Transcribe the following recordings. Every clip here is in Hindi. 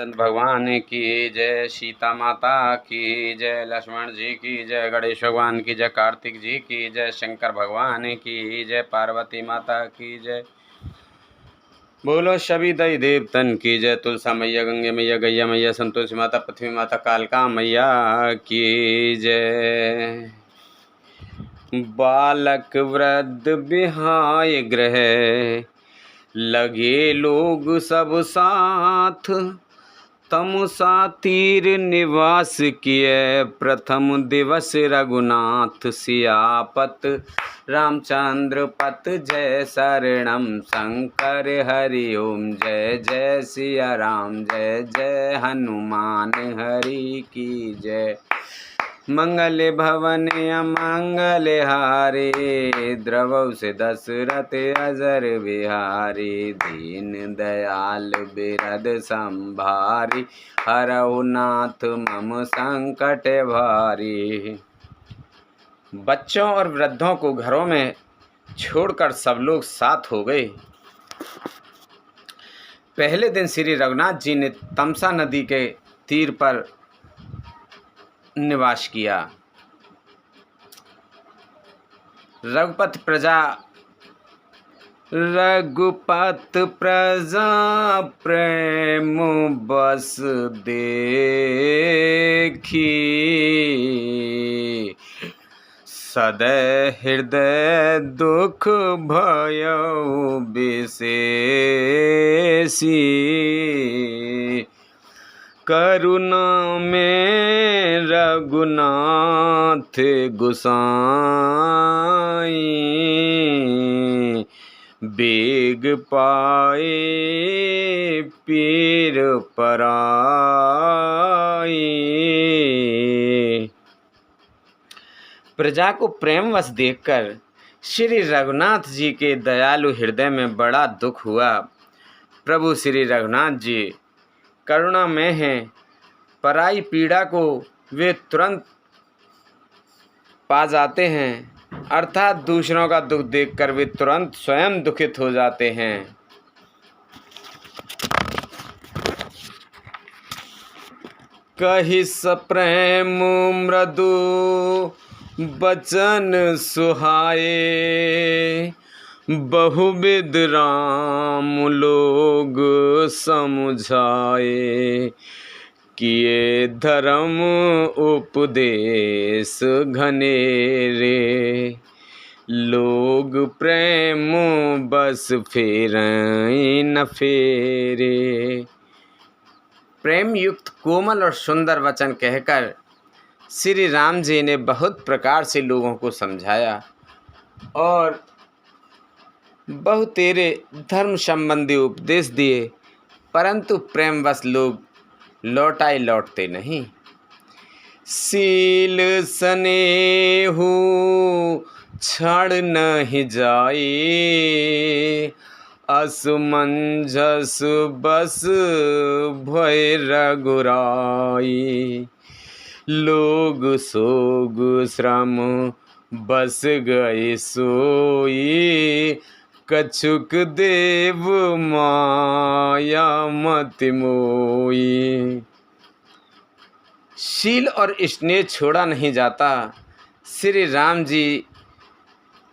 रामचंद्र भगवान की जय, सीता माता की जय, लक्ष्मण जी की जय, गणेश भगवान की जय, कार्तिक जी की जय, शंकर भगवान की जय, पार्वती माता की जय। बोलो सभी दई देवतन की जय। तुलसा मैया, गंगे मैया, गैया मैया, संतोषी माता, पृथ्वी माता, कालका मैया की जय। बालक वृद्ध बिहाय ग्रह, लगे लोग सब साथ, तमुसा तीर निवास किए, प्रथम दिवस रघुनाथ। सियापत रामचंद्र पत जय, शरणम शंकर हरि ओम। जय जय सिया राम, जय जय हनुमान हरि की जय। मंगल भवन अमंगल हारे, द्रवौ से दशरथ अजर बिहारी। दीन दयाल बिरद संभारी, हरहु नाथ मम संकट भारी। बच्चों और वृद्धों को घरों में छोड़कर सब लोग साथ हो गए। पहले दिन श्री रघुनाथ जी ने तमसा नदी के तीर पर निवास किया। रघुपत प्रजा प्रेम बस देखी, सदै हृदय दुख भयो विशेषी। करुणा में रघुनाथ गोसाई, बेग पाए पीर पराई। प्रजा को प्रेमवश देखकर श्री रघुनाथ जी के दयालु हृदय में बड़ा दुख हुआ। प्रभु श्री रघुनाथ जी करुणा में हैं, पराई पीड़ा को वे तुरंत पा जाते हैं, अर्थात दूसरों का दुख देखकर वे तुरंत स्वयं दुखित हो जाते हैं। कहि सप्रेम मृदु बचन सुहाए, बहुविध राम लोग समझाए। किए धर्म उपदेश घनेरे, लोग प्रेम बस फेरई न फेरे। प्रेम युक्त कोमल और सुंदर वचन कहकर श्री राम जी ने बहुत प्रकार से लोगों को समझाया और बहुतेरे धर्म संबंधी उपदेश दिए, परंतु प्रेमवश लोग लौटते नहीं। शील स्नेहु छाड़ नहीं जाए, असमंजस बस भय रघुराई। लोग सोग श्रम बस गए सोई, कछुक देव माया मति मोई। शील और स्नेह छोड़ा नहीं जाता। श्री राम जी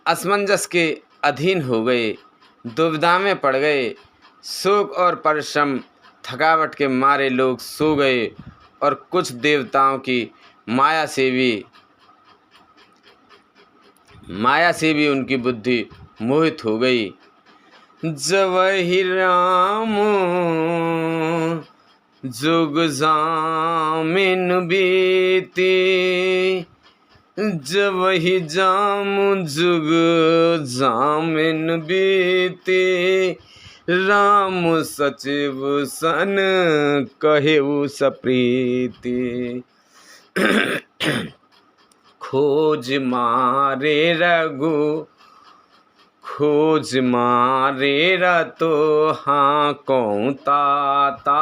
असमंजस के अधीन हो गए, दुविधा में पड़ गए। शोक और परिश्रम थकावट के मारे लोग सो गए और कुछ देवताओं की माया से भी उनकी बुद्धि मोहित हो गई। जवहि राम जुग जामिन बीती, जवहि जाम जुग जामिन बीती। राम सचिव सन कहेउ सप्रीति, खोज मारे रतो हाँ कौं ताता।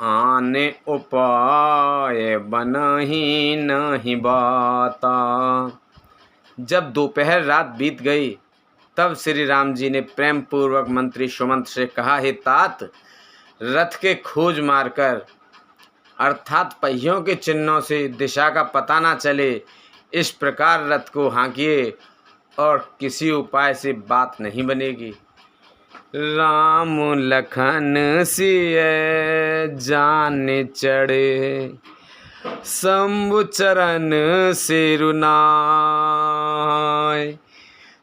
आने उपाय बनहि नहीं बाता। जब दोपहर रात बीत गई तब श्री राम जी ने प्रेम पूर्वक मंत्री सुमंत से कहा, हे तात, रथ के खोज मारकर, अर्थात पहियों के चिन्हों से दिशा का पता ना चले, इस प्रकार रथ को हाँकिए और किसी उपाय से बात नहीं बनेगी। राम लखन सिय जान चढ़े, शंभु चरण सिरुनाय,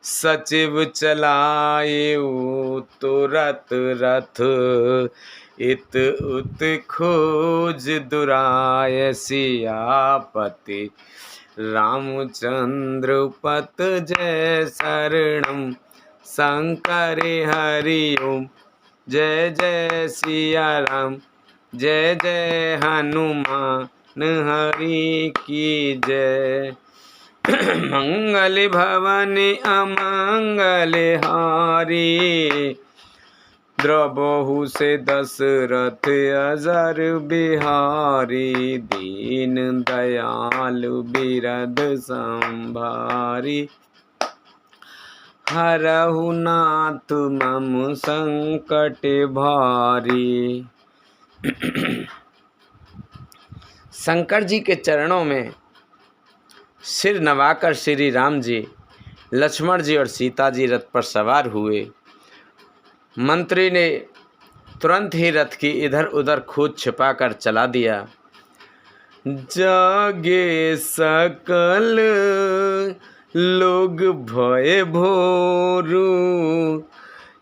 सचिव चलाए तुरत रथ, इत उत खोज दुराय, सियापति रामचंद्र पत जय शरणम, शंकर हरि ओम, जय जय सिया राम, जय जय हनुमान हरि की जय। मंगल भवन अमंगल हारी, द्रबहु से दशरथ अजर बिहारी, दीन दयालु बिरद संभारी, हरहु नाथ मम संकट भारी। शंकर जी के चरणों में सिर नवाकर श्री राम जी, लक्ष्मण जी और सीता जी रथ पर सवार हुए। मंत्री ने तुरंत ही रथ की इधर उधर खोज छिपाकर चला दिया। जागे सकल लोग भय भोरू,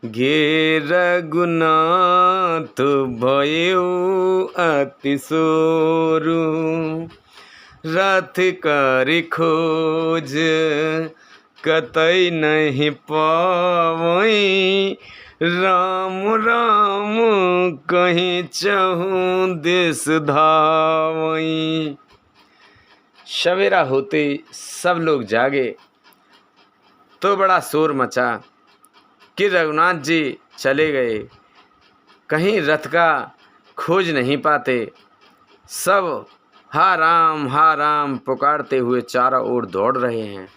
गे रघुनाथ भयो अति सोरू, रथ कर खोज कतई नहीं पावई, राम राम कहीं चहु दिस धावई। सवेरा होते सब लोग जागे तो बड़ा शोर मचा कि रघुनाथ जी चले गए, कहीं रथ का खोज नहीं पाते। सब हा राम पुकारते हुए चारों ओर दौड़ रहे हैं।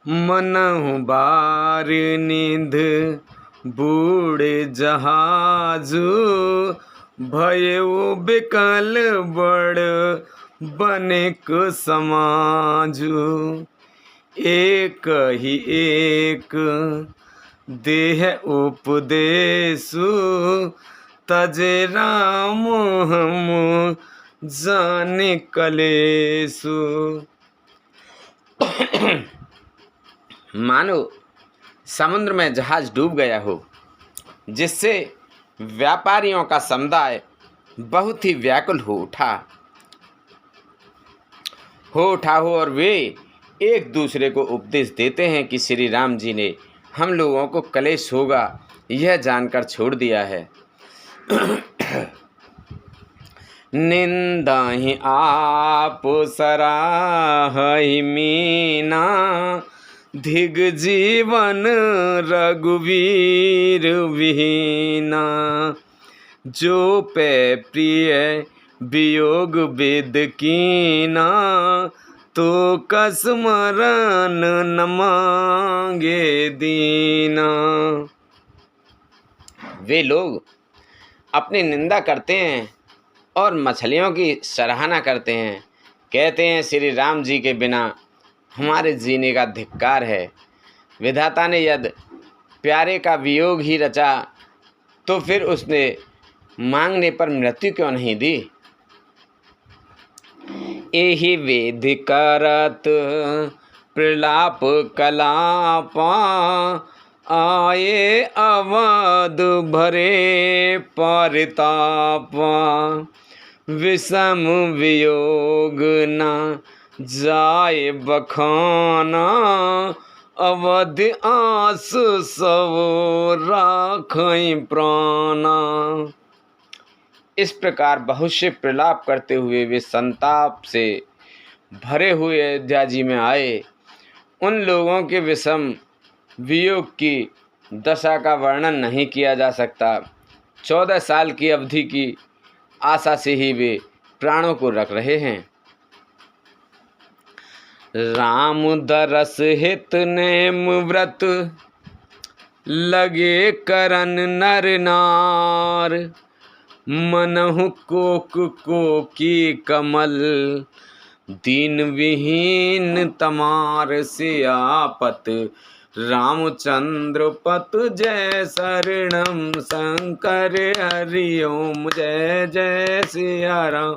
मनहु बार नींद बूढ़े जहाजू, भयो बिकल बड़ बनिक समाजू, एक ही एक देह उपदेशु, तजे राम हम जाने कलेसु। मानो समुद्र में जहाज डूब गया हो, जिससे व्यापारियों का समुदाय बहुत ही व्याकुल हो उठा हो और वे एक दूसरे को उपदेश देते हैं कि श्री राम जी ने हम लोगों को कलेश होगा यह जानकर छोड़ दिया है। निंदा ही आप सराहि मीना, धिग जीवन रघुवीर विहीना, जो पे प्रिय वियोग विद कीना, तो कस मरण न मांगे दीना। वे लोग अपनी निंदा करते हैं और मछलियों की सराहना करते हैं, कहते हैं श्री राम जी के बिना हमारे जीने का धिक्कार है। विधाता ने यदि प्यारे का वियोग ही रचा तो फिर उसने मांगने पर मृत्यु क्यों नहीं दी। एहि वेद करत प्रलाप कलापा, आए अवध भरे परितापा, विषम वियोग न जाए बखाना, अवध आस सब राखई प्राणा। इस प्रकार बहुत से प्रलाप करते हुए वे संताप से भरे हुए अयोध्या जी में आए। उन लोगों के विषम वियोग की दशा का वर्णन नहीं किया जा सकता। 14 साल की अवधि की आशा से ही वे प्राणों को रख रहे हैं। राम दरस हित नेम व्रत, लगे करन नर नार, मनहु को की कमल, दीन विहीन तमार सियापत, रामचंद्र पत जय शरणम शंकर हरि ओम, जय जय सिया राम,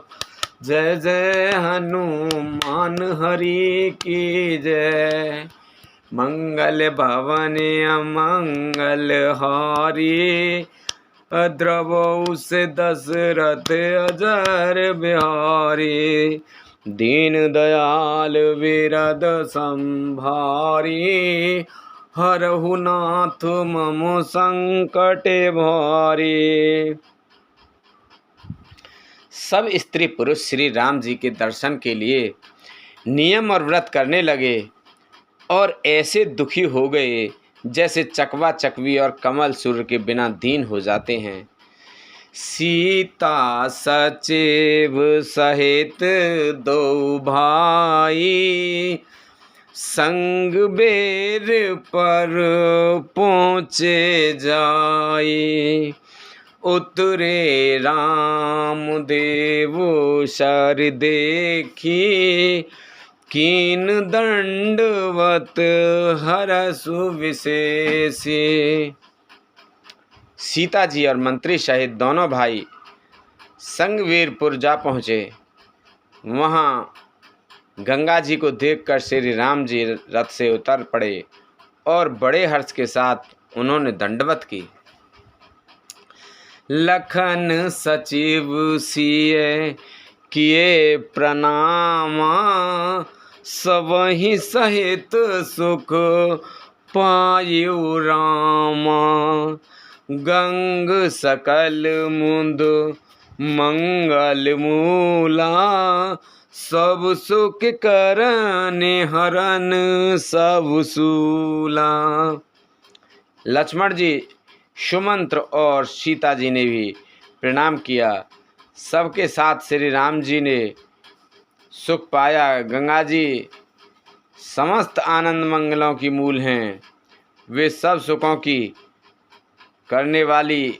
जय जय हनुमान हरि की जय। मंगल भवन अमंगल हारी, द्रवौ से दशरथ अजर बिहारी, दीन दयाल विरद संभारी, हरहु नाथ मम संकट भारी। सब स्त्री पुरुष श्री राम जी के दर्शन के लिए नियम और व्रत करने लगे और ऐसे दुखी हो गए जैसे चकवा चकवी और कमल सूर्य के बिना दीन हो जाते हैं। सीता सचिव सहित दो भाई, संग बेर पर पहुँचे जाई, उतरे राम देव शर देखी, कीन दंडवत हरसु विशेषी। सीता जी और मंत्री सहित दोनों भाई संगवीरपुर जा पहुँचे। वहाँ गंगा जी को देखकर श्री राम जी रथ से उतर पड़े और बड़े हर्ष के साथ उन्होंने दंडवत की। लखन सचिव सिए किए प्रणामा, सबहि सहित सुख पायु रामा, गंग सकल मुंद मंगल मूला, सब सुख करने हरन सब सूला। लक्ष्मण जी, सुमंत्र और सीता जी ने भी प्रणाम किया। सबके साथ श्री राम जी ने सुख पाया। गंगा जी समस्त आनंद मंगलों की मूल हैं, वे सब सुखों की करने वाली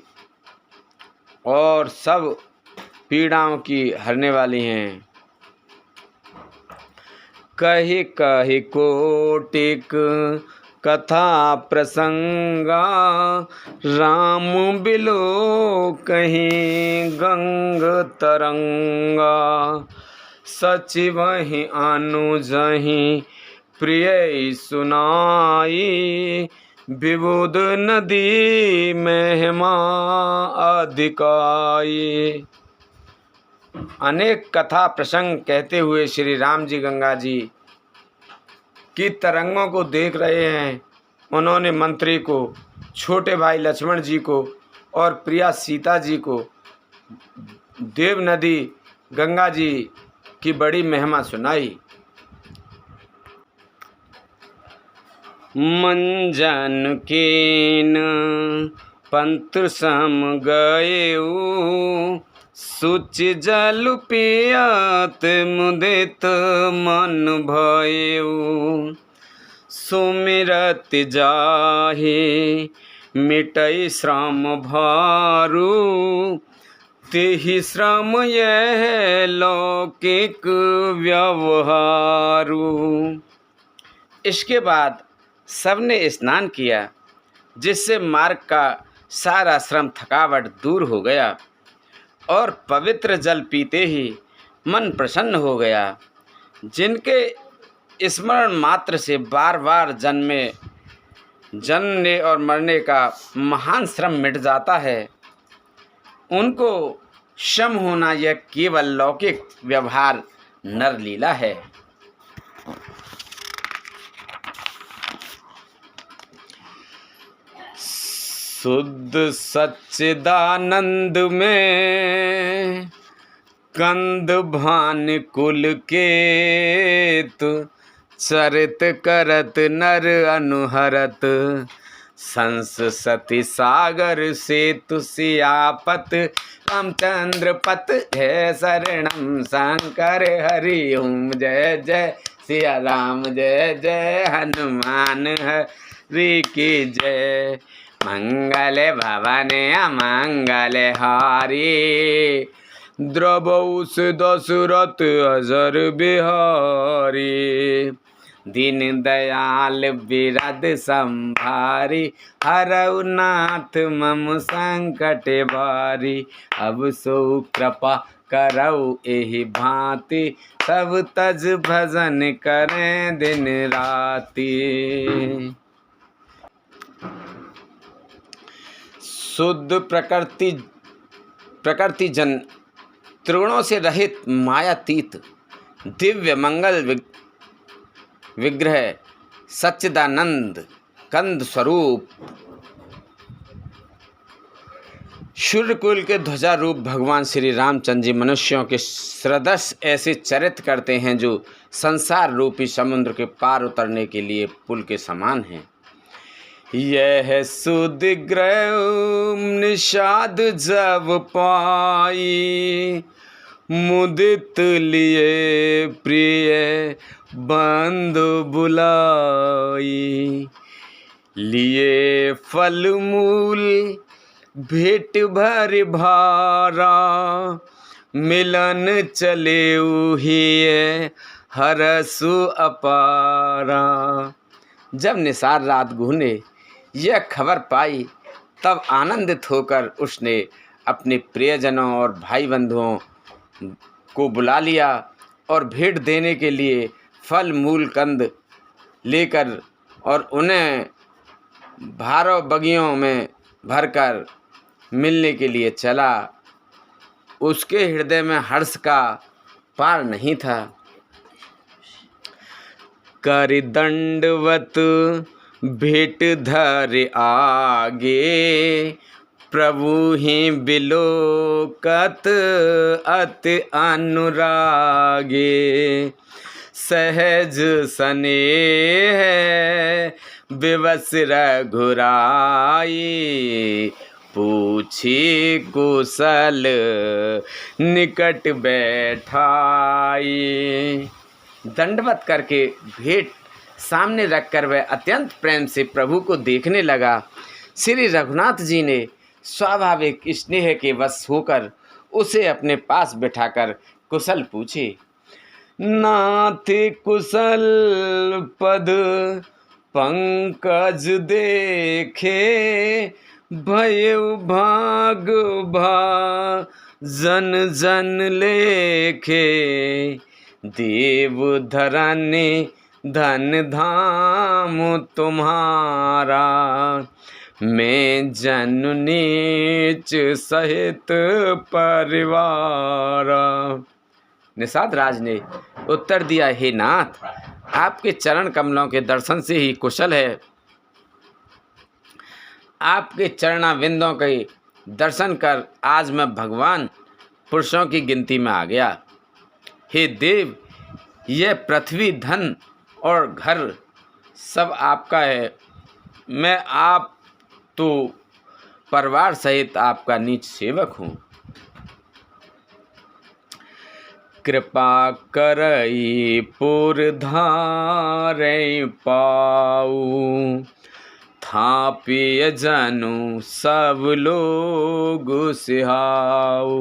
और सब पीड़ाओं की हरने वाली हैं। कहि कहि कोटिक कथा प्रसंगा, राम बिलो कहीं गंग तरंगा, सचिवहि अनुजहि प्रिय सुनाई, विबुध नदी महिमा अधिकाई। अनेक कथा प्रसंग कहते हुए श्री राम जी गंगा जी की तरंगों को देख रहे हैं। उन्होंने मंत्री को, छोटे भाई लक्ष्मण जी को और प्रिया सीता जी को देव नदी गंगा जी की बड़ी महिमा सुनाई। मंजन कीन पंथ सम गएऊ, सुचि जल पियत मुदित मन भयऊ, सुमिरत जाहि मिटई श्रम भारू, तेहि श्रम यह लौकिक व्यवहारू। इसके बाद सबने स्नान किया, जिससे मार्ग का सारा श्रम थकावट दूर हो गया और पवित्र जल पीते ही मन प्रसन्न हो गया। जिनके स्मरण मात्र से बार बार जन्मने और मरने का महान श्रम मिट जाता है, उनको क्षम होना यह केवल लौकिक व्यवहार नर लीला है। शुद्ध सच्चिदानंद में कंद भान कुल केत, चरित करत नर अनुहरत, संस सती सागर सेतु सियापत, रामचंद्र पत जय शरणम शंकर हरि ओम, जय जय सिया राम, जय जय हनुमान श्री की जय। मंगल भवन अमंगल हारी, द्रवौस दशरथ अजर बिहारी। दीन दयाल बिरद संभारी, हरऊ नाथ मम संकट भारी। अब सो कृपा करऊ एहि भांति, सब तज भजन करें दिन राति। शुद्ध प्रकृति जन, त्रिगुणों से रहित मायातीत, दिव्य मंगल विग्रह, सच्चिदानंद कंद स्वरूप, सूर्यकुल के ध्वजा रूप भगवान श्री रामचंद्र जी मनुष्यों के सदृश ऐसे चरित्र करते हैं जो संसार रूपी समुद्र के पार उतरने के लिए पुल के समान हैं। यह सुदिग्रह निषाद जब पाई, मुदित लिए प्रिय बंधु बुलाई। लिए फल मूल भेंट भर भारा, मिलन चले उहिए हरसु अपारा। जब निसार रात गुहने यह खबर पाई, तब आनंदित होकर उसने अपने प्रियजनों और भाई बंधुओं को बुला लिया और भेंट देने के लिए फल मूल कंद लेकर और उन्हें भारों बगियों में भरकर मिलने के लिए चला। उसके हृदय में हर्ष का पार नहीं था। कर दंडवत भेंट धर आगे, प्रभु ही बिलोकत अति अनुरागे। सहज स्नेह विवश रघुराई, पूछी कुशल निकट बैठाई। दंडवत करके भेंट सामने रखकर वह अत्यंत प्रेम से प्रभु को देखने लगा। श्री रघुनाथ जी ने स्वाभाविक स्नेह के वश होकर उसे अपने पास बिठाकर कुशल पूछे। नाथ कुशल पद पंकज देखे, भयउ भाग जन जन लेखे। देव धरनी धन धाम तुम्हारा, मैं जन नीच सहित परिवार। निषाद राज ने उत्तर दिया, हे नाथ, आपके चरण कमलों के दर्शन से ही कुशल है। आपके चरणाविंदों के दर्शन कर आज मैं भगवान पुरुषों की गिनती में आ गया। हे देव, यह पृथ्वी, धन और घर सब आपका है। मैं आप तो परिवार सहित आपका नीच सेवक हूँ। कृपा करई पुर धारै पाऊ, थापिय जनु सब लोग सिहाऊ।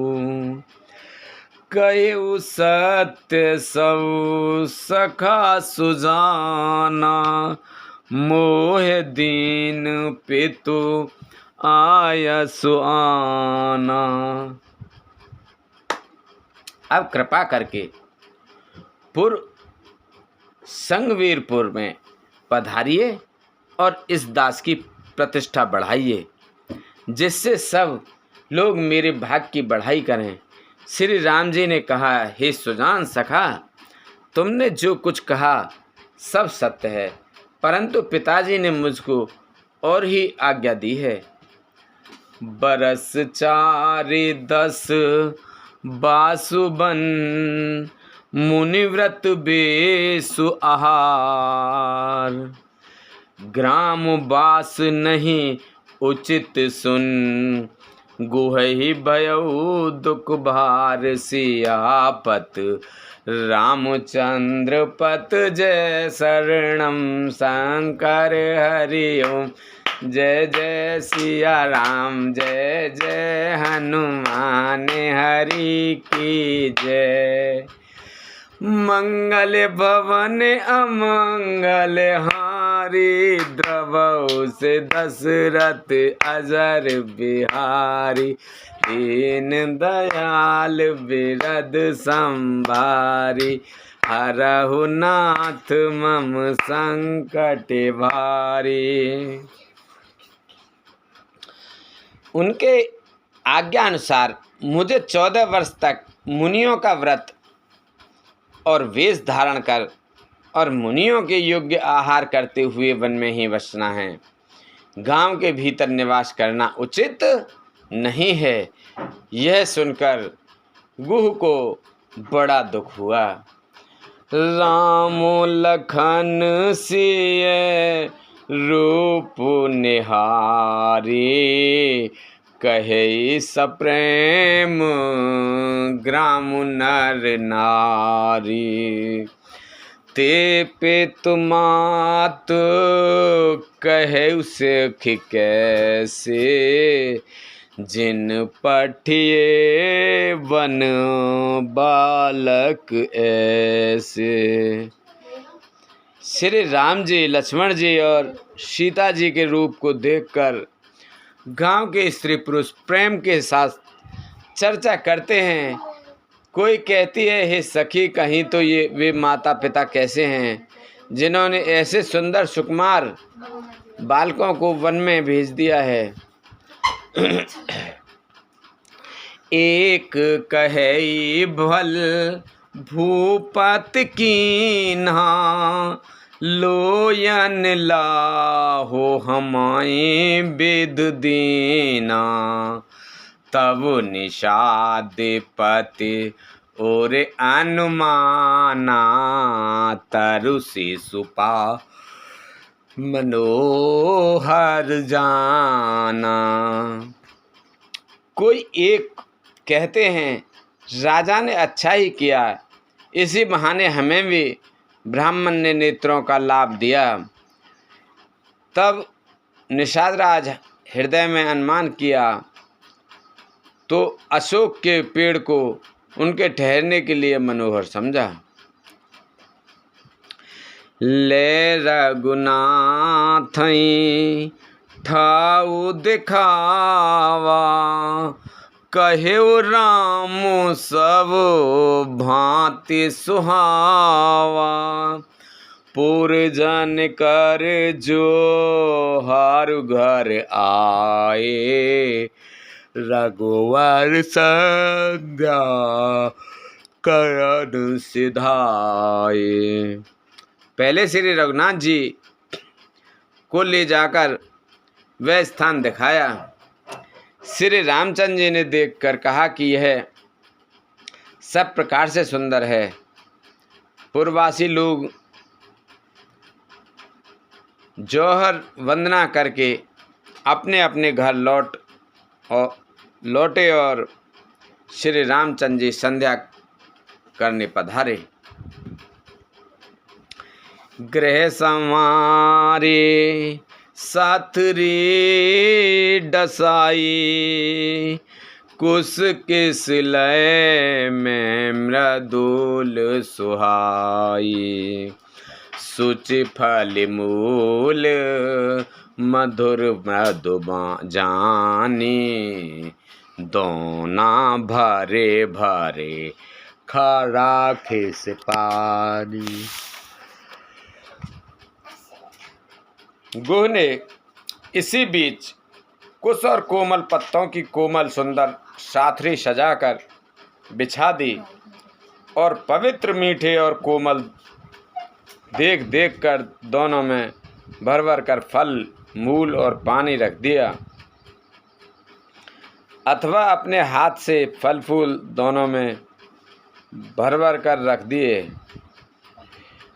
कयु सत्य सब सखा सुजाना, मोह दीन पितु आय सुआना। अब कृपा करके संगवीरपुर में पधारिए और इस दास की प्रतिष्ठा बढ़ाइए, जिससे सब लोग मेरे भाग्य की बढ़ाई करें। श्री राम जी ने कहा, हे सुजान सखा, तुमने जो कुछ कहा सब सत्य है, परंतु पिताजी ने मुझको और ही आज्ञा दी है। बरस 4-10 बासुबन, मुनिव्रत बेसु आहार। ग्राम बास नहीं उचित सुन, गुहहि भयउ दुख भार सियापत रामचंद्र पत जय शरणम शंकर हरि ओम। जय जय सिया राम जय जय हनुमान हरि की जय। मंगल भवन अमंगल हारी द्रवौ से दशरथ अजर बिहारी। दीन दयाल बिरद संभारी हरहु नाथ मम संकट भारी। उनके आज्ञा अनुसार मुझे 14 वर्ष तक मुनियों का व्रत और वेश धारण कर और मुनियों के योग्य आहार करते हुए वन में ही बसना है। गांव के भीतर निवास करना उचित नहीं है। यह सुनकर गुह को बड़ा दुख हुआ। राम लखन सिय रूप निहारी कहे सप्रेम ग्राम नर नारी। ते पितु मात कहे सुख कैसे जिन पठिए वन बालक ऐसे। श्री राम जी लक्ष्मण जी और सीता जी के रूप को देखकर गांव के स्त्री पुरुष प्रेम के साथ चर्चा करते हैं। कोई कहती है हे सखी कहीं तो ये वे माता पिता कैसे हैं जिन्होंने ऐसे सुंदर सुकुमार बालकों को वन में भेज दिया है। एक कहे भल भूपत कीन्हा लोयन लाहो हमाए बिद दीना। तब निषाद पति और अनुमाना तरु शिशुपा मनोहर जाना। कोई एक कहते हैं राजा ने अच्छा ही किया, इसी बहाने हमें भी ब्राह्मण ने नेत्रों का लाभ दिया। तब निषाद राज हृदय में अनुमान किया तो अशोक के पेड़ को उनके ठहरने के लिए मनोहर समझा। ले रघुनाथ ठाऊ दिखावा कहे राम सब भांति सुहावा। पुरजन कर जो हार घर आए रघुवर संज्ञा करण सिधाए। पहले श्री रघुनाथ जी को ले जाकर वह स्थान दिखाया। श्री रामचंद्र जी ने देखकर कहा कि यह सब प्रकार से सुंदर है। पूर्ववासी लोग जौहर वंदना करके अपने अपने घर लौटे और श्री रामचंद्र जी संध्या करने पधारे। गृह संवारे साथरी डसाई कुश किस लय में मृदुल सुहाई। सुचि फल मूल मधुर मृदु जानी दोना भरे भरे खरा खिस पानी। गुह ने इसी बीच कुश और कोमल पत्तों की कोमल सुंदर साथरी सजाकर बिछा दी और पवित्र मीठे और कोमल देख देख कर दोनों में भर भर कर फल मूल और पानी रख दिया, अथवा अपने हाथ से फल फूल दोनों में भर भर कर रख दिए।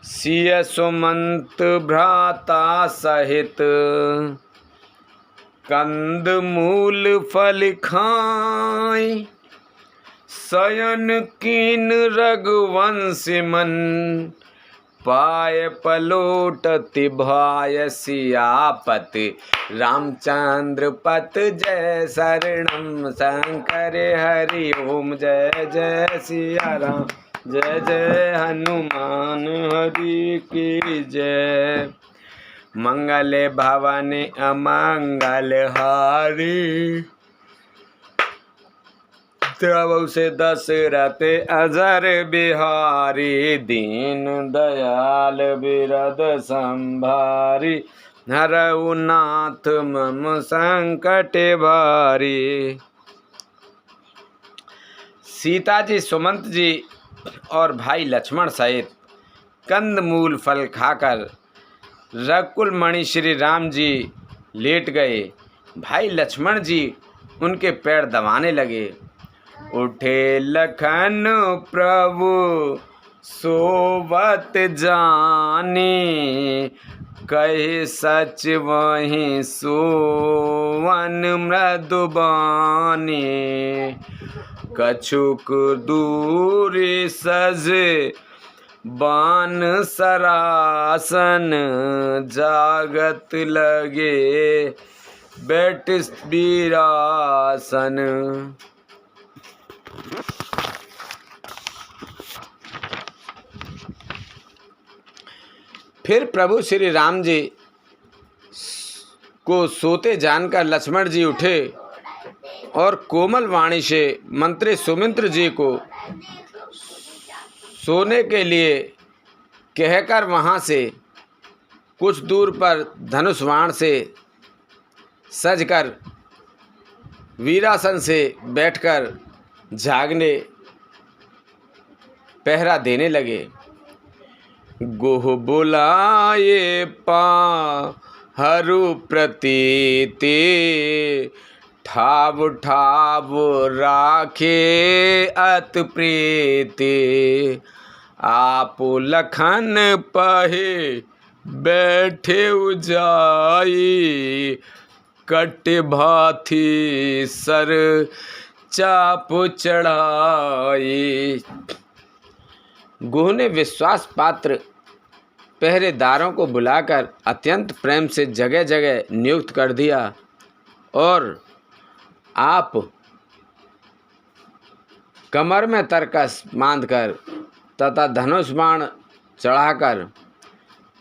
सिय सुमंत भ्राता सहित कंद मूल फल खाय, शयन कीन रघुवंश मन, पाय पलोटत भाय सियापत, रामचंद्र पत जय शरणम शंकर हरि ओम, जय जय सिया राम, जय जय हनुमान हरि की जय। मंगल भवन अमंगल हारी, प्रभु से दशरथ अजर बिहारी, दीन दयाल बिरद संभारी, हरऊ नाथ मम संकट भारी। सीता जी, सुमंत जी और भाई लक्ष्मण सहित कंद मूल फल खाकर रघुकुल मणि श्री राम जी लेट गए। भाई लक्ष्मण जी उनके पैर दबाने लगे। उठे लखन प्रभु सोवत जानी, कहे सच वहीं सोवन मृदुबानी, कछुक दूरी सज बान सरासन, जागत लगे बैठ वीरासन। फिर प्रभु श्री राम जी को सोते जानकर लक्ष्मण जी उठे और कोमल वाणी से मंत्री सुमित्र जी को सोने के लिए कहकर वहाँ से कुछ दूर पर धनुष बाण से सजकर वीरासन से बैठकर जागने पहरा देने लगे। गोह बुलाए पाहरु प्रतीति, ठाव ठाव राखे अत प्रीति, आप लखन पहे बैठे जाई, कट भाथी सर चाप चढ़ाई। गुह ने विश्वास पात्र पहरेदारों को बुलाकर अत्यंत प्रेम से जगह जगह नियुक्त कर दिया और आप कमर में तरकस बांधकर तथा धनुष बाण चढ़ाकर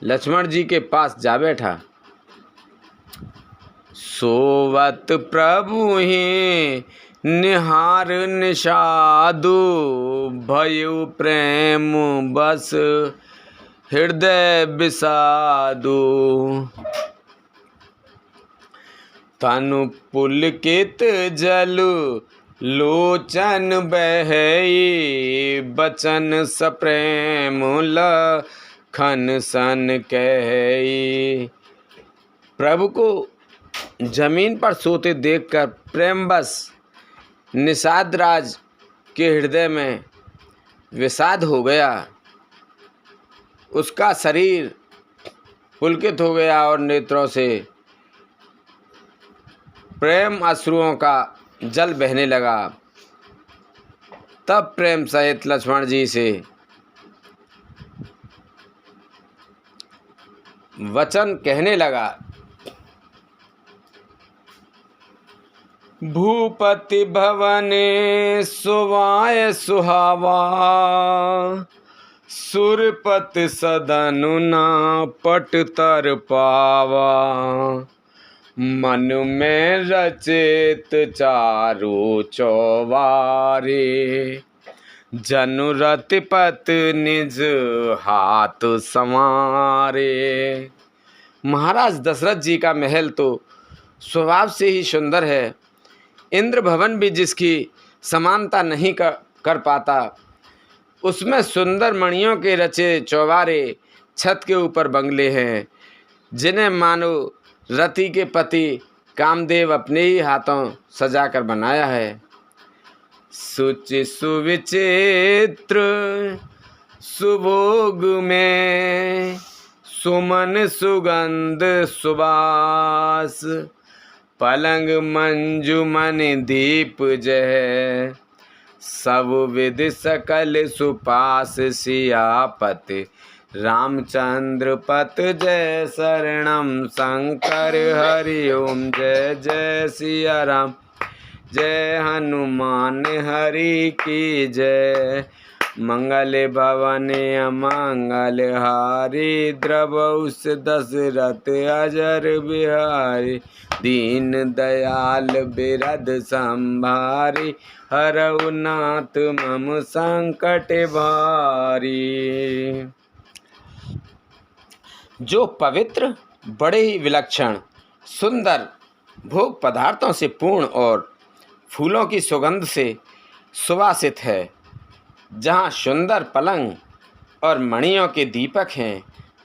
लक्ष्मण जी के पास जा बैठा। सोवत प्रभु ही निहार निषादु, भयु प्रेम बस हृदय विषादु, तनु पुलकित जलु लोचन बहई, बचन सप्रेम लखन सन कहई। प्रभु को जमीन पर सोते देखकर प्रेमवश निषाद राज के हृदय में विषाद हो गया। उसका शरीर पुलकित हो गया और नेत्रों से प्रेम अश्रुओं का जल बहने लगा। तब प्रेम सहित लक्ष्मण जी से वचन कहने लगा। भूपति भवने सुवाय सुहावा, सुरपत सदनु ना पट तर पावा, मन में रचित चारु चौवारे, जनु रतिपत निज हाथ संवारे। महाराज दशरथ जी का महल तो स्वभाव से ही सुंदर है। इंद्र भवन भी जिसकी समानता नहीं कर पाता। उसमें सुंदर मणियों के रचे चौबारे, छत के ऊपर बंगले हैं, जिन्हें मानो रति के पति कामदेव अपने ही हाथों सजाकर बनाया है। सुचि सुविचित्र सुभोग में, सुमन सुगंध सुबास, पलंग मंजुमन दीप जय, सब विधि सकल सुपास सियापति, रामचंद्र पत जय शरणम शंकर हरि ओम जय जय सिया राम, जय हनुमान हरि की जय, मंगल भवन अमंगल हारी, द्रवउस दशरथ अजर बिहारी, दीन दयाल बिरद संभारी, हरऊ नाथ मम संकट भारी। जो पवित्र, बड़े ही विलक्षण, सुंदर भोग पदार्थों से पूर्ण और फूलों की सुगंध से सुवासित है, जहाँ सुंदर पलंग और मणियों के दीपक हैं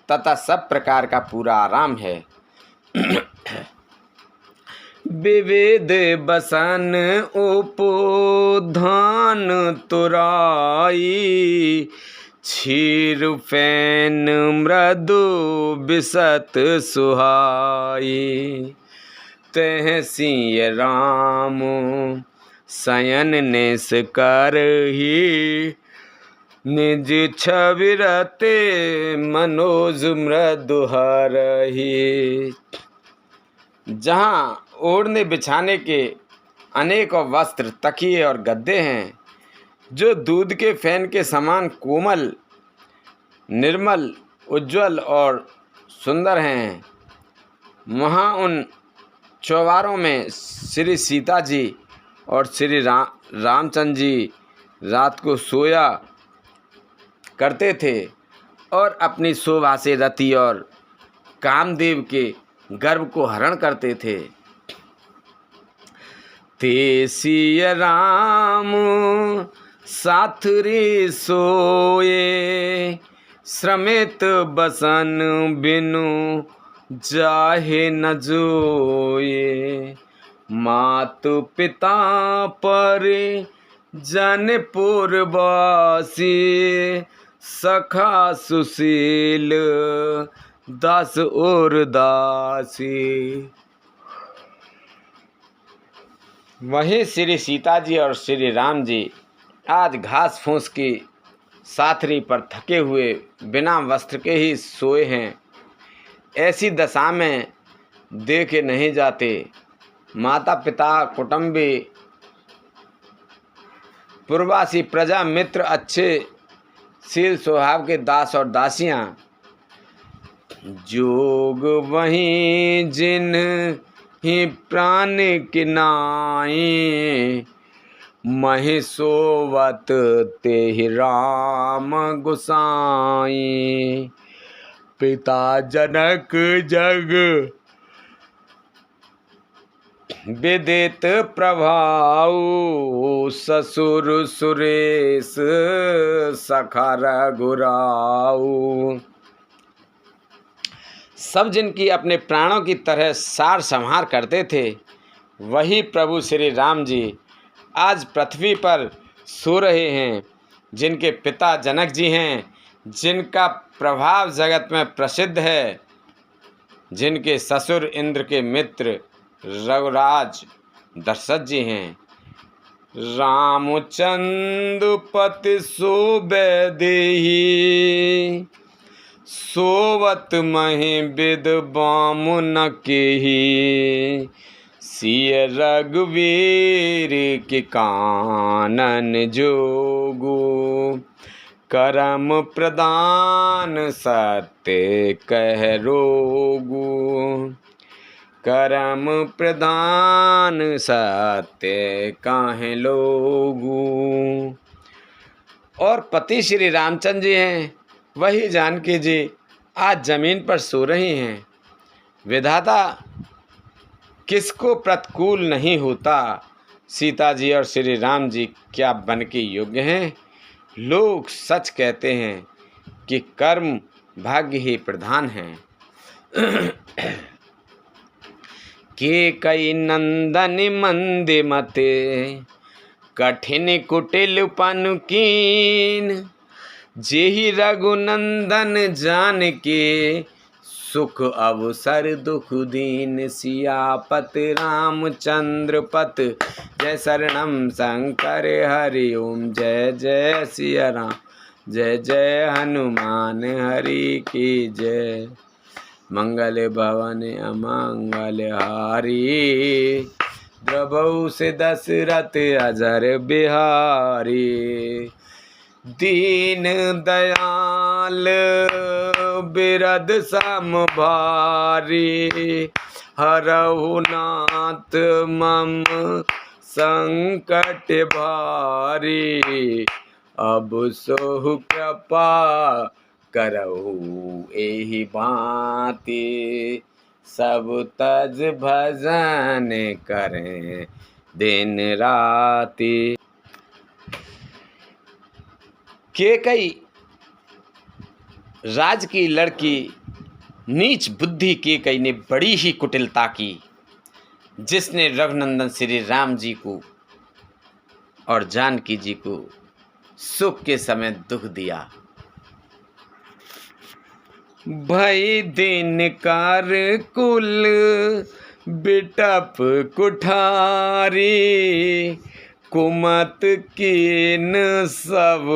तथा सब प्रकार का पूरा आराम है। विविध बसन उपोधान तुराई, क्षीर फैन मृदु बिसत सुहाई, तह सिय राम शयन नेस करही, निज छवि रते मनोज मृदु हरही। जहाँ ओढ़ने बिछाने के अनेक वस्त्र, तकिए और गद्दे हैं, जो दूध के फैन के समान कोमल, निर्मल, उज्ज्वल और सुंदर हैं, वहाँ उन चौबारों में श्री सीता जी और श्री रामचंद्र जी रात को सोया करते थे और अपनी शोभा से रति और कामदेव के गर्भ को हरण करते थे। ते सिय राम साथ रे सोए, श्रमित बसन बिनु जाहे न जोए, मातु पिता पर जन पुरवासी, सखा सुशील दास और दासी। वहीं श्री सीता जी और श्री राम जी आज घास फूस की साथरी पर थके हुए बिना वस्त्र के ही सोए हैं। ऐसी दशा में देखे नहीं जाते। माता पिता, कुटुंबी, पूर्वासी, प्रजा, मित्र, अच्छे शील स्वभाव के दास और दासियां, जोग वहीं जिन ही प्राण के नाई, महिषोवत ते राम गोसाई, पिता जनक जग विदित प्रभाऊ, ससुर सुरेश सखा रघुराऊ। सब जिनकी अपने प्राणों की तरह सार संहार करते थे, वही प्रभु श्री राम जी आज पृथ्वी पर सो रहे हैं। जिनके पिता जनक जी हैं, जिनका प्रभाव जगत में प्रसिद्ध है, जिनके ससुर इंद्र के मित्र रघुराज दशरथ जी हैं। रामचंद्र पति सोबे देहि, सोवत महि विद बामुन केहि, सिय रघुवीर के कानन जोगु, करम प्रदान सत्य कह रोगु, करम प्रदान सत्य काहे लोगु। और पति श्री रामचंद्र जी हैं, वही जानकी जी आज जमीन पर सो रही हैं। विधाता किसको प्रतिकूल नहीं होता। सीता जी और श्री राम जी क्या बन के योग्य हैं। लोग सच कहते हैं कि कर्म भाग्य ही प्रधान हैं। के कई नंदन मंदे मते, कठिन कुटिल पनुकीन, जेहि रघुनंदन जान के, सुख अवसर दुख दीन सियापत रामचंद्र पत। जय शरणम शंकर हरि ओम जय जय सिया राम जय जय हनुमान हरि की जय। मंगल भवन अमंगल हारी द्रवहु से दशरथ अजर बिहारी। दीन दयाल बिरद सम भारी हरहु नाथ मम संकट भारी। अब सोहु कृपा करहु एहि भांति सब तज भजन करें दिन राति। केकई राज की लड़की नीच बुद्धि केकई ने बड़ी ही कुटिलता की, जिसने रघुनंदन श्री राम जी को और जानकी जी को सुख के समय दुख दिया। भई दिन कार कुल बिटप कुठारी कुमत कीन सब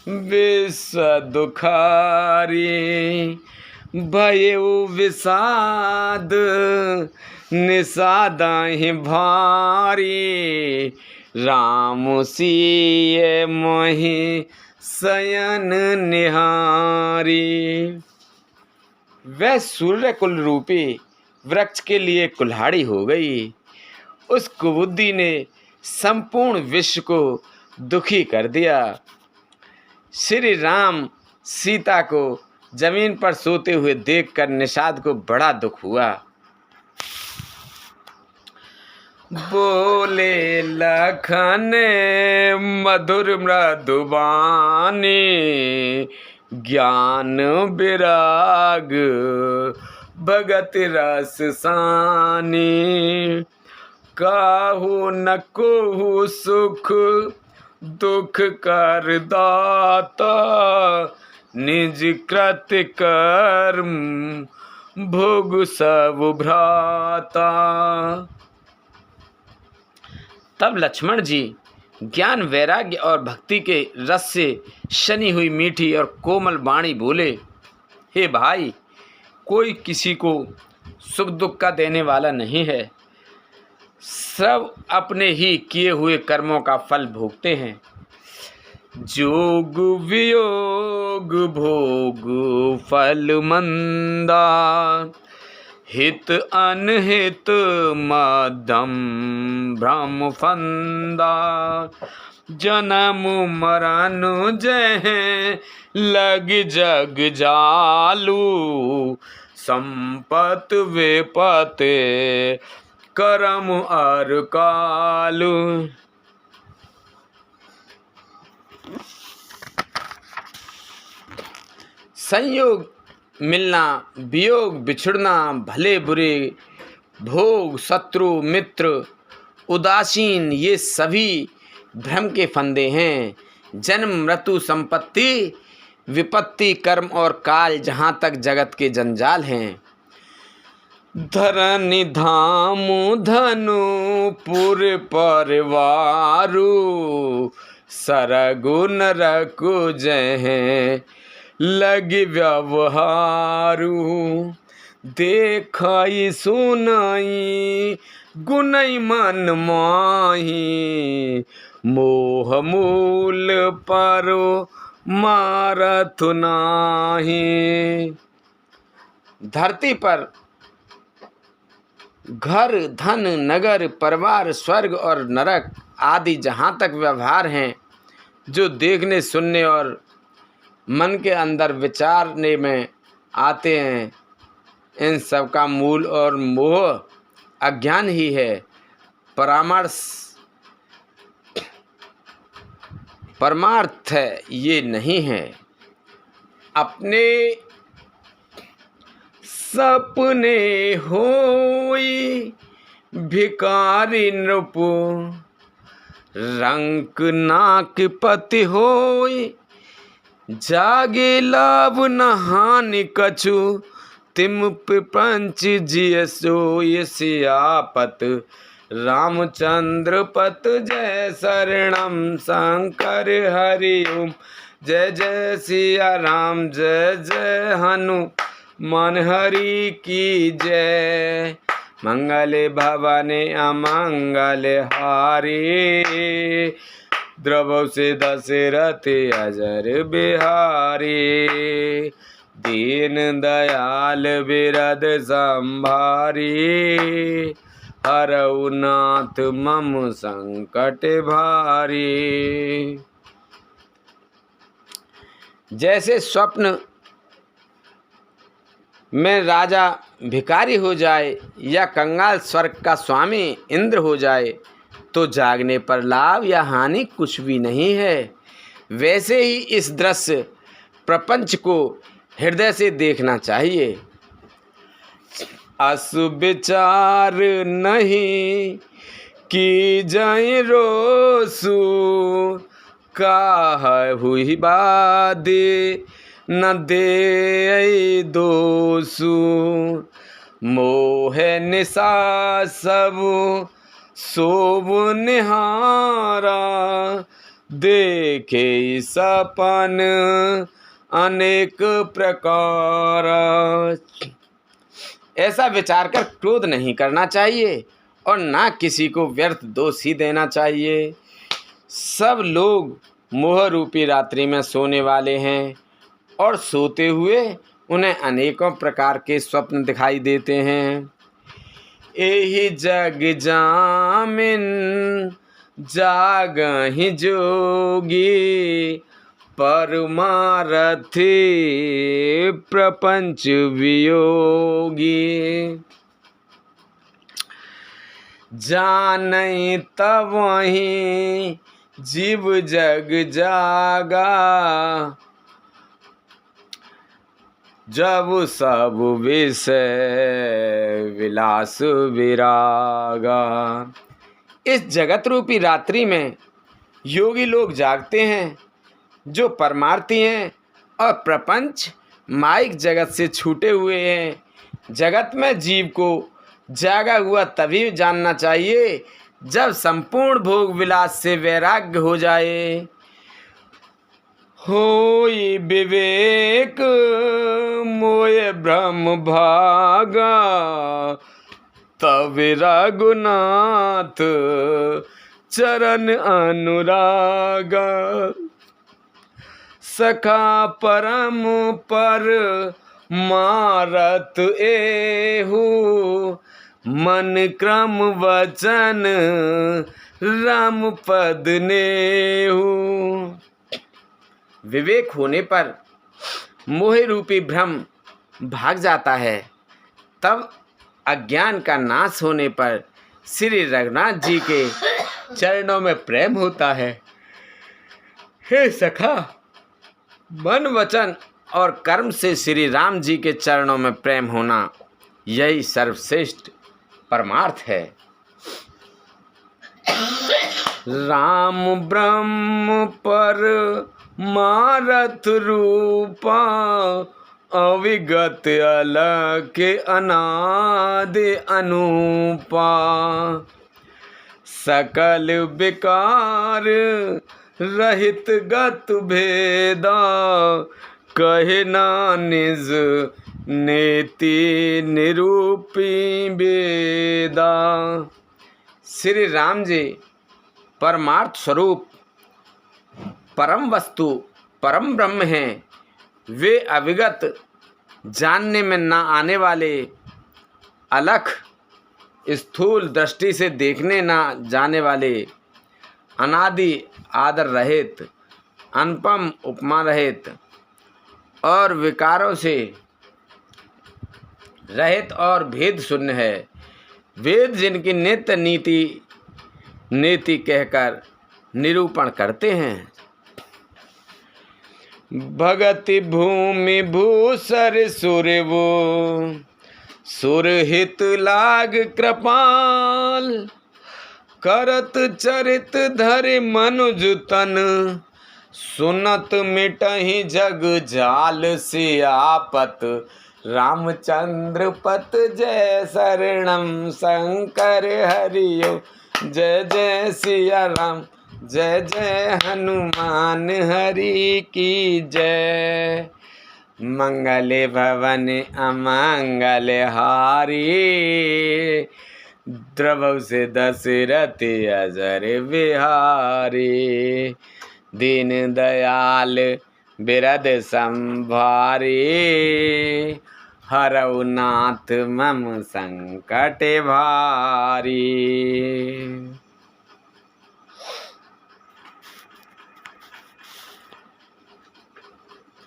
विश्व दुखारी। भयउ विषाद निषादाहि भारी राम सिय मोहि शयन निहारी। वह सूर्य कुल रूपी वृक्ष के लिए कुल्हाड़ी हो गई। उस कुबुद्धि ने संपूर्ण विश्व को दुखी कर दिया। श्री राम सीता को जमीन पर सोते हुए देखकर निषाद को बड़ा दुख हुआ। बोले लखन मधुर मृदुबानी ज्ञान विराग भगत रस सानी। काहू न कोहू सुख दुख कर दाता निज कृत कर्म भोग सब भ्राता। तब लक्ष्मण जी ज्ञान वैराग्य और भक्ति के रस से शनी हुई मीठी और कोमल वाणी बोले, हे भाई, कोई किसी को सुख दुख का देने वाला नहीं है। सब अपने ही किए हुए कर्मों का फल भोगते हैं। जोग वियोग भोग फल मंदा हित अनहित मध्यम भ्रम फंदा। जन्म मरण जय लग जग जालू संपत विपत करम अर कालू। संयोग मिलना वियोग बिछुड़ना भले बुरे भोग शत्रु मित्र उदासीन ये सभी भ्रम के फंदे हैं। जन्म मृत्यु संपत्ति विपत्ति कर्म और काल जहाँ तक जगत के जंजाल हैं। धरनि धाम धनु पुर परिवारु सरगु नरकु जय लगी व्यवहारू। देखाई सुनाई गुनई मन माही मोह मूल परो मारथ नाही। धरती पर घर धन नगर परिवार स्वर्ग और नरक आदि जहाँ तक व्यवहार हैं, जो देखने सुनने और मन के अंदर विचारने में आते हैं, इन सब का मूल और मोह अज्ञान ही है। परमार्थ ये नहीं है। अपने सपने होई भिकारी नृप रंक नाक पति होई जागे लाभ न हानि कछु तिम प्रपंच जिय सोय सियापत, रामचंद्र पत जय शरणम शंकर हरि ओम। जय जय सिया राम जय जय हनुमान हरि की जय। मंगल भवने अमंगल हारी, द्रवौ से दशरथ अजर बिहारी। दीन दयाल बिरद संभारी, हरऊ नाथ मम संकट भारी। जैसे स्वप्न में राजा भिखारी हो जाए या कंगाल स्वर्ग का स्वामी इंद्र हो जाए तो जागने पर लाभ या हानि कुछ भी नहीं है, वैसे ही इस दृश्य प्रपंच को हृदय से देखना चाहिए। असुविचार नहीं की जाए रोसु, काह हुई बादे न दे दोसु। मोह निशा सब सोब निहारा, देखे सपन अनेक प्रकार। ऐसा विचार कर क्रोध नहीं करना चाहिए और ना किसी को व्यर्थ दोष ही देना चाहिए। सब लोग मोह रूपी रात्रि में सोने वाले हैं और सोते हुए उन्हें अनेकों प्रकार के स्वप्न दिखाई देते हैं। एहि जग जामिन जागहि जोगी, परमारथी प्रपंच वियोगी। जानई तब वहीं जीव जग जागा, जब सब विषय विलास विरागा। इस जगत रूपी रात्रि में योगी लोग जागते हैं जो परमार्थी हैं और प्रपंच माइक जगत से छूटे हुए हैं। जगत में जीव को जागा हुआ तभी जानना चाहिए जब संपूर्ण भोग विलास से वैराग्य हो जाए। होई विवेक मोय ब्रह्म भागा, तब रघुनाथ चरण अनुरागा। सखा परम पर मारत एहू, मन क्रम वचन राम पद नेहू। विवेक होने पर मोह रूपी भ्रम भाग जाता है, तब अज्ञान का नाश होने पर श्री रघुनाथ जी के चरणों में प्रेम होता है। हे सखा, मन वचन और कर्म से श्री राम जी के चरणों में प्रेम होना, यही सर्वश्रेष्ठ परमार्थ है। राम ब्रह्म पर मारत रूपा, अविगत अलख अनादि अनूपा। सकल विकार रहित गत भेदा, कहे ना निज नेति निरूपी वेदा। श्री राम जी परमार्थ स्वरूप परम वस्तु परम ब्रह्म हैं। वे अविगत जानने में ना आने वाले, अलख स्थूल दृष्टि से देखने ना जाने वाले, अनादि आदर रहित, अनुपम उपमा रहित और विकारों से रहित और भेद शून्य है। वेद जिनकी नित्य नीति कहकर निरूपण करते हैं। भगति भूमि भूसर सुर वो, सुर हित लाग कृपाल। करत चरित धरि मनुज तन, सुनत मिटहि जग जाल। सियापत रामचंद्र पत जय शरणम शंकर हरिओ। जय जय सिया राम जय जय हनुमान हरि की जय। मंगल भवन अमंगल हारी द्रवौ से दशरथ अजर बिहारी। दीन दयाल बिरद संभारी हरौ नाथ मम संकट भारी।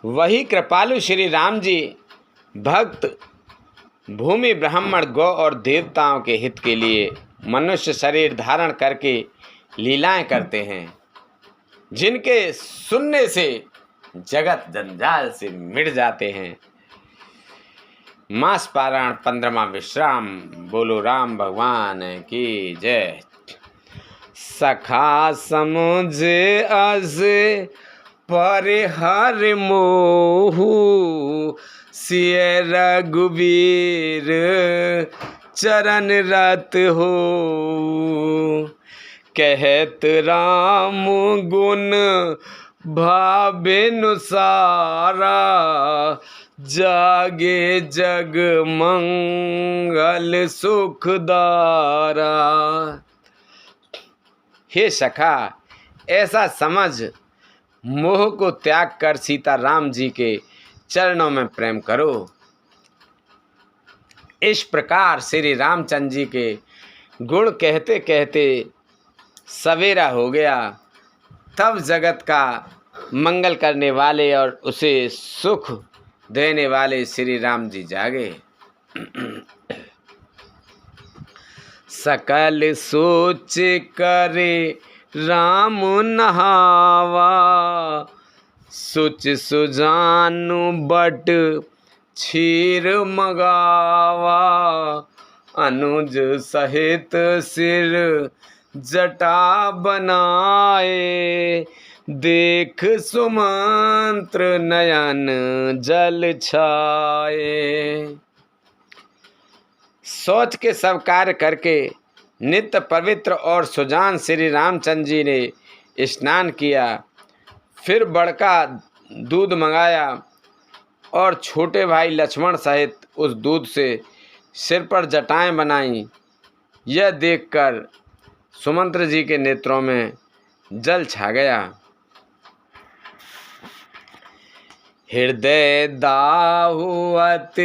वही कृपालु श्री राम जी भक्त भूमि ब्राह्मण गौ और देवताओं के हित के लिए मनुष्य शरीर धारण करके लीलाएं करते हैं, जिनके सुनने से जगत जंजाल से मिट जाते हैं। मास पारायण 15वां विश्राम। बोलो राम भगवान की जय। सखा समुझ अस पर हर मोहु सिय रघुबीर चरण रत हो। कहत राम गुण भावेनुसारा जागे जग मंगल सुखदारा। हे सखा, ऐसा समझ मोह को त्याग कर सीता राम जी के चरणों में प्रेम करो। इस प्रकार श्री रामचंद्र जी के गुण कहते कहते सवेरा हो गया। तब जगत का मंगल करने वाले और उसे सुख देने वाले श्री राम जी जागे। सकल सोच करे राम नहावा सुच सुजानु बट क्षीर मगावा। अनुज सहित सिर जटा बनाए देख सुमंत्र नयन जल छाए। सोच के सब कार्य करके नित्य पवित्र और सुजान श्री रामचंद्र जी ने स्नान किया, फिर बड़का दूध मंगाया और छोटे भाई लक्ष्मण सहित उस दूध से सिर पर जटाएं बनाई। यह देखकर सुमंत्र जी के नेत्रों में जल छा गया। हृदय दाहुअत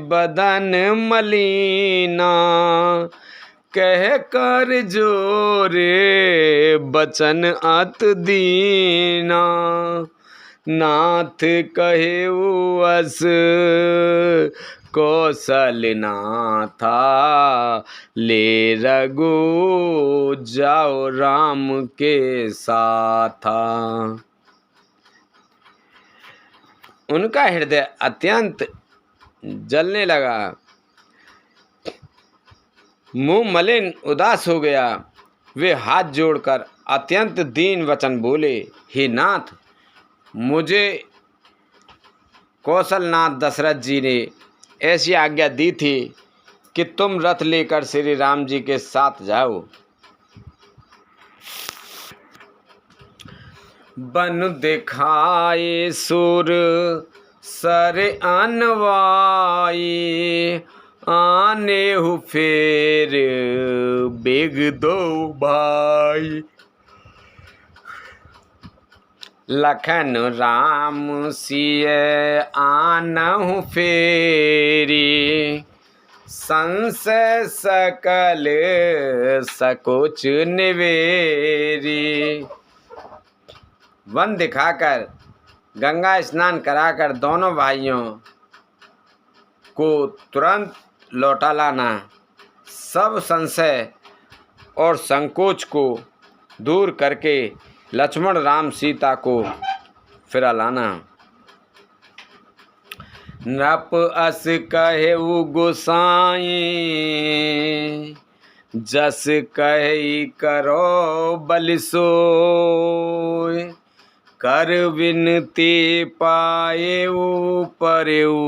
बदन मलीना कह कर जोरे बचन अत दीना। नाथ कहे अस कौशल नाथा ले रघु जाओ राम के साथा। उनका हृदय अत्यंत जलने लगा, मुंह मलिन उदास हो गया। वे हाथ जोड़कर अत्यंत दीन वचन बोले, हे नाथ, मुझे कौशलनाथ दशरथ जी ने ऐसी आज्ञा दी थी कि तुम रथ लेकर श्री राम जी के साथ जाओ। बन दिखाए सुर सर अनवाई आने हु फेर बेग दो भाई। लखन राम सिय आनहु फेरी संशय सकल सकुच निवेरी। वन दिखाकर गंगा स्नान कराकर दोनों भाइयों को तुरंत लौटा लाना, सब संशय और संकोच को दूर करके लक्ष्मण राम सीता को फिरा लाना। नृप अस कहेउ गोसाई जस कहे करो बलि सोय। कर विनती पाएउ परेउ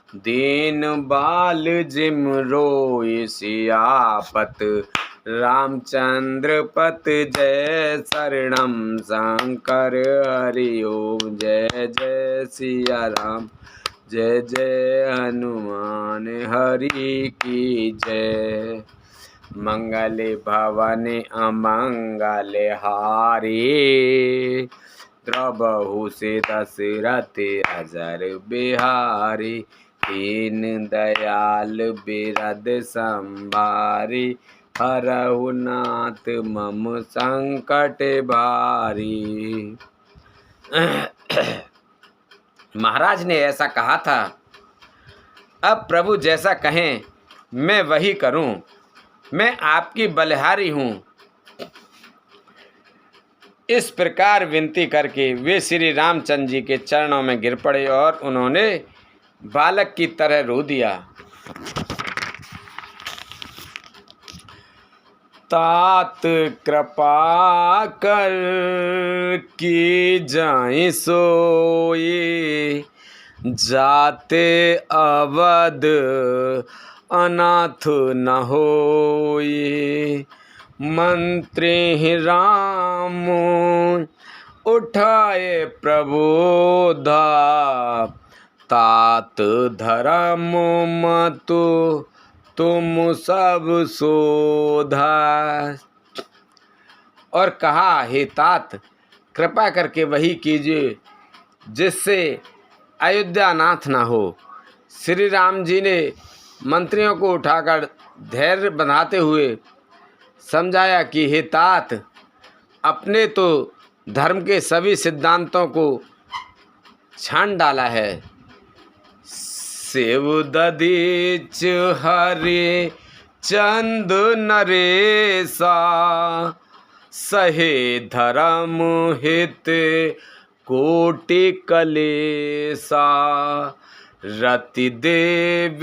दीन बाल जिम रोय सियापत, रामचंद्र पत जय शरणम शंकर हरि ओम। जय जय सिया राम, जय जय हनुमान हरि की जय। मंगल भवन अमंगल हारी, द्रबहु से दशरथ अजर बिहारी। दीन दयाल बिरद संभारी, हरहु नाथ मम संकट भारी। महाराज ने ऐसा कहा था, अब प्रभु जैसा कहें मैं वही करूं। मैं आपकी बलिहारी हूं। इस प्रकार विनती करके वे श्री रामचंद्र जी के चरणों में गिर पड़े और उन्होंने बालक की तरह रो दिया। तात कृपा कर की जाए सोई, जाते अवध अनाथ न होई। मंत्री राम उठाए प्रबोधा, तात धर्म मतु तुम सब शोधा। और कहा, हे तात, कृपा करके वही कीजिए जिससे अयोध्या नाथ ना हो। श्री राम जी ने मंत्रियों को उठाकर धैर्य बंधाते हुए समझाया कि हे तात, अपने तो धर्म के सभी सिद्धांतों को छान डाला है। शिव दधीच हरि चंद नरेसा, सहे धर्म हित कोटि कलेसा। रति देव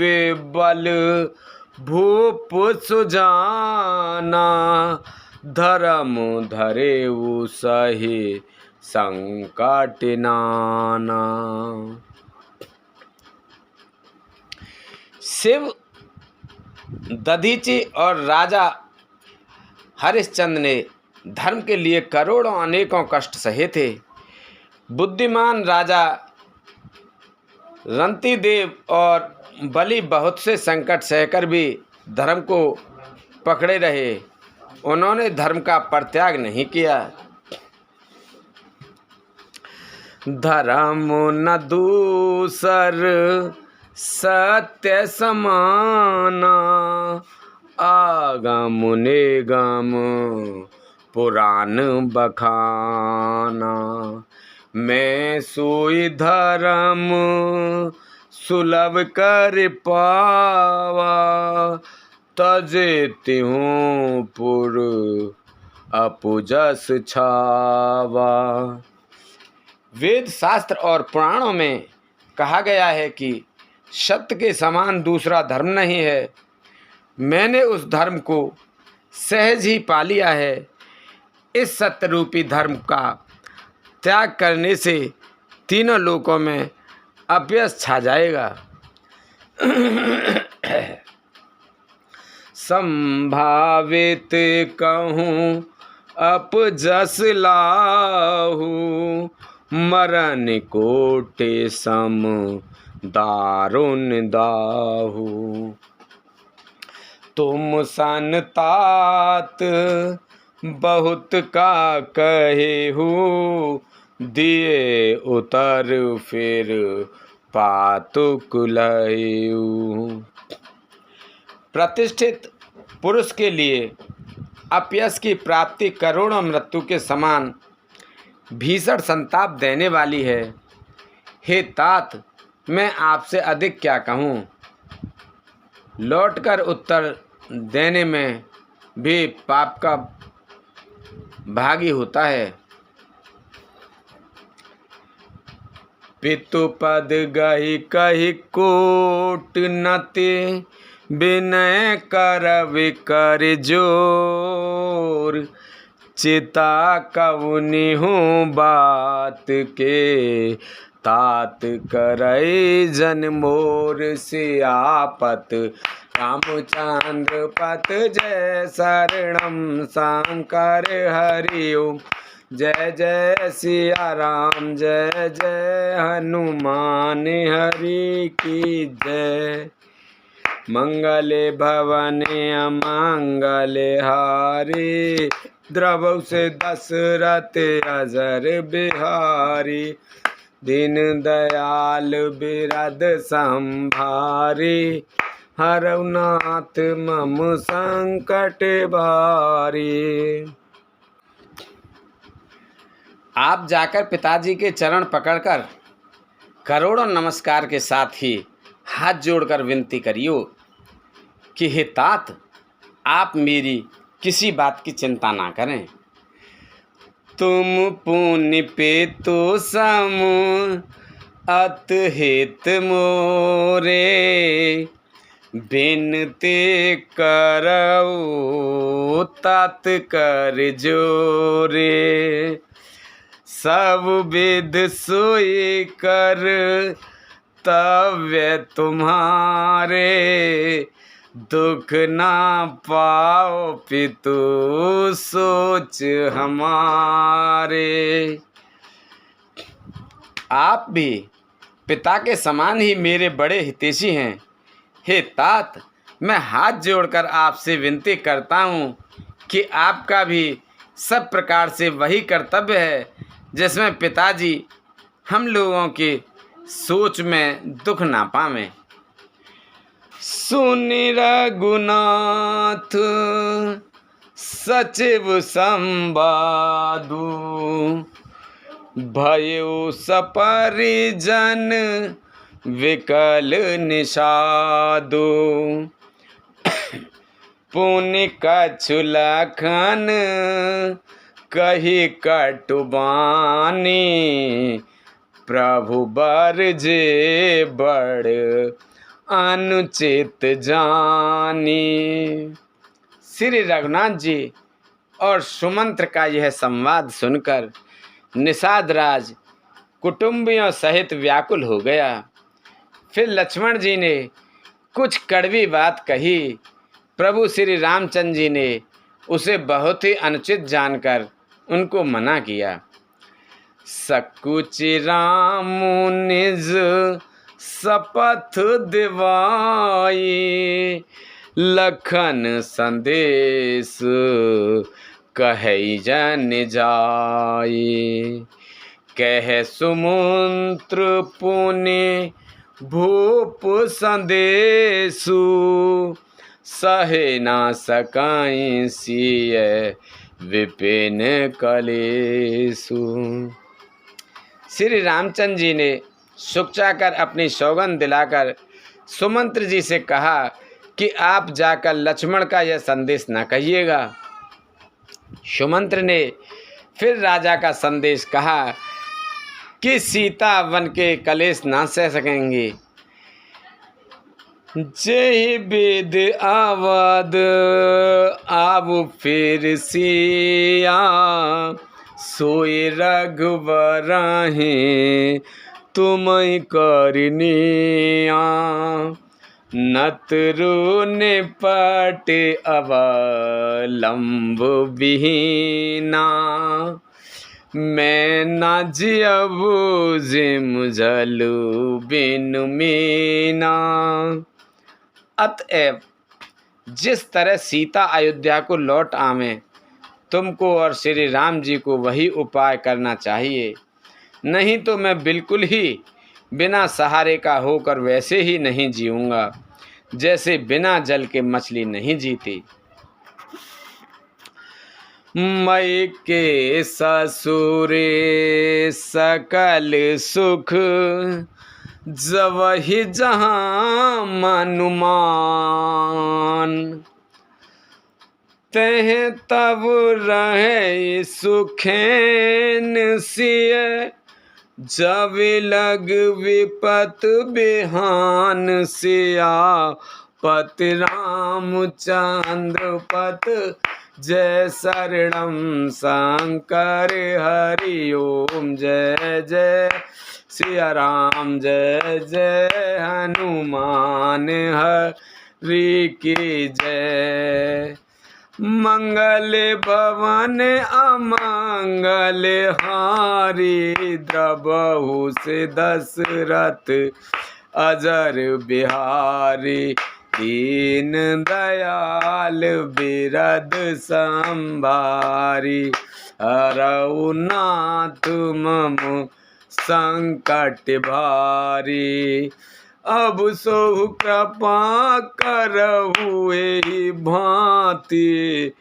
बल भूप सुजाना, धर्म धरेउ सहे संकट नाना। शिव दधीची और राजा हरिश्चंद्र ने धर्म के लिए करोड़ों अनेकों कष्ट सहे थे। बुद्धिमान राजा रंतिदेव और बलि बहुत से संकट सहकर भी धर्म को पकड़े रहे। उन्होंने धर्म का परित्याग नहीं किया। धर्म न दूसर सत्य समाना, आगम निगम पुराण बखाना। मैं सोई धर्म सुलभ कर पावा, तजे हूँ पुर अपुजस छावा। वेद शास्त्र और पुराणों में कहा गया है कि सत्य के समान दूसरा धर्म नहीं है। मैंने उस धर्म को सहज ही पा लिया है। इस सत्य रूपी धर्म का त्याग करने से तीनों लोकों में अपयश छा जाएगा। संभावित कहूँ अपजस लाहू, मरण कोटि सम दारुण दाहू। तुम सन तात बहुत का कहे हो, दिए उतर फिर पातुक लयू। प्रतिष्ठित पुरुष के लिए अपयश की प्राप्ति करोड़ों मृत्यु के समान भीषण संताप देने वाली है। हे तात, मैं आपसे अधिक क्या कहूँ। लौटकर उत्तर देने में भी पाप का भागी होता है। पितुपद गहि कहि कोट नते, विनय करब कर जोर। चिता कवनि हूँ बात के, तात करई जन मोर सियापत रामचंद्र पत जय शरणम शंकर हरि ओम। जय जय सिया राम जय जय हनुमान हरि की जय। मंगले भवने अमंगले हारी द्रवौ से दशरथ अजर बिहारी। दीन दयाल बिरद संभारी हरौ नाथ मम संकट भारी। आप जाकर पिताजी के चरण पकड़कर करोड़ों नमस्कार के साथ ही हाथ जोड़कर विनती करियो कि हे तात, आप मेरी किसी बात की चिंता ना करें। तुम पुण्य पे तो सम अतहित मोरे बिनती करौ तात कर जोरे। सब विध सोई कर तव्य तुम्हारे दुख ना पाओ पितु सोच हमारे। आप भी पिता के समान ही मेरे बड़े हितैषी हैं। हे तात, मैं हाथ जोड़कर आपसे विनती करता हूँ कि आपका भी सब प्रकार से वही कर्तव्य है जिसमें पिताजी हम लोगों की सोच में दुख ना पावें। सुनि रघुनाथ सचिव संवादु भयो सपरिजन विकल निषादु। पुनि कछु लखन कही कटुबानी प्रभु बरजे बड़ अनुचित जानी। श्री रघुनाथ जी और सुमंत्र का यह संवाद सुनकर निषाद राज कुटुंबियों सहित व्याकुल हो गया। फिर लक्ष्मण जी ने कुछ कड़वी बात कही। प्रभु श्री रामचंद्र जी ने उसे बहुत ही अनुचित जानकर उनको मना किया। सकुच राम निज शपथ दिवाई लखन संदेश कहै जन जाई। कह सुमंत्र पुनि भूप संदेशु सहे ना सकाई सिय विपिन कलेसु। श्री रामचंद्र जी ने सुख चाहकर अपनी सौगंध दिलाकर सुमंत्र जी से कहा कि आप जाकर लक्ष्मण का यह संदेश न कहिएगा। सुमंत्र ने फिर राजा का संदेश कहा कि सीता वन के कलेश ना सह सकेंगी। जय विद आवद आब फिर सिया सोई रघुबर हैं तुमई करनिया। नतरु निपट अवलंब विहीना मैं न जियबु जिम जलु बिनु मीना। अतएव जिस तरह सीता अयोध्या को लौट आवें तुमको और श्री राम जी को वही उपाय करना चाहिए, नहीं तो मैं बिल्कुल ही बिना सहारे का होकर वैसे ही नहीं जीऊँगा जैसे बिना जल के मछली नहीं जीती। मई के ससुरे सकल सुख जवहि जहाँ मनुमान तह तब रहे सुखेन सिय जब लग विपत बिहान सिया पत रामचंद्र पत जय शरणम शंकर हरि ओम। जय जय सिया राम जय जय हनुमान हरि की जय। मंगल भवन अमंगल हारी द्रबहु से दशरथ अजर बिहारी। दीन दयाल बिरद संभारी हरऊ नाथ मम संकट भारी। अब सो कृपा करहु एहि भांति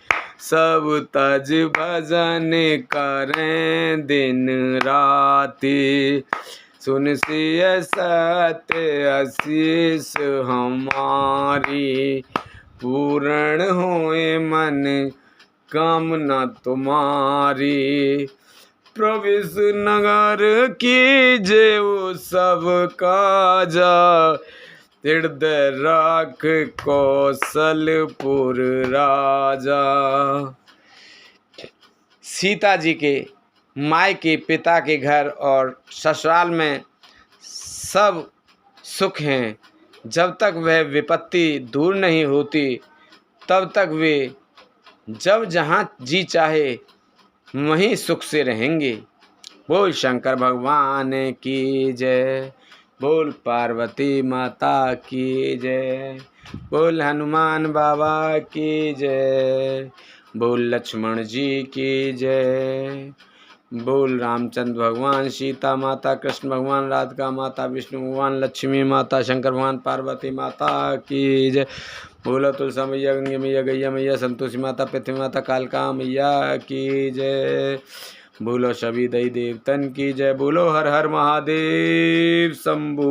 सब तज भजन करें दिन राति। सुन सिय सत्य आशीष हमारी पूर्ण होए मन कामना तुम्हारी। प्रवेश नगर की जेऊ सब काजा हृदय राख कौशलपुर राजा। सीता जी के मायके पिता के घर और ससुराल में सब सुख हैं। जब तक वह विपत्ति दूर नहीं होती तब तक वे जब जहाँ जी चाहे वहीं सुख से रहेंगे। बोल शंकर भगवान की जय। बोल पार्वती माता की जय। बोल हनुमान बाबा की जय। बोल लक्ष्मण जी की जय। बोल रामचंद्र भगवान, सीता माता, कृष्ण भगवान, राधिका माता, विष्णु भगवान, लक्ष्मी माता, शंकर भगवान, पार्वती माता की जय। बोलो तुलसा मैया, गंगे मैया, गैया मैया, संतोषी माता, पृथ्वी माता, कालका मैया की जय। बोलो सभी दई देवतन की जय। बोलो हर हर महादेव शंभू।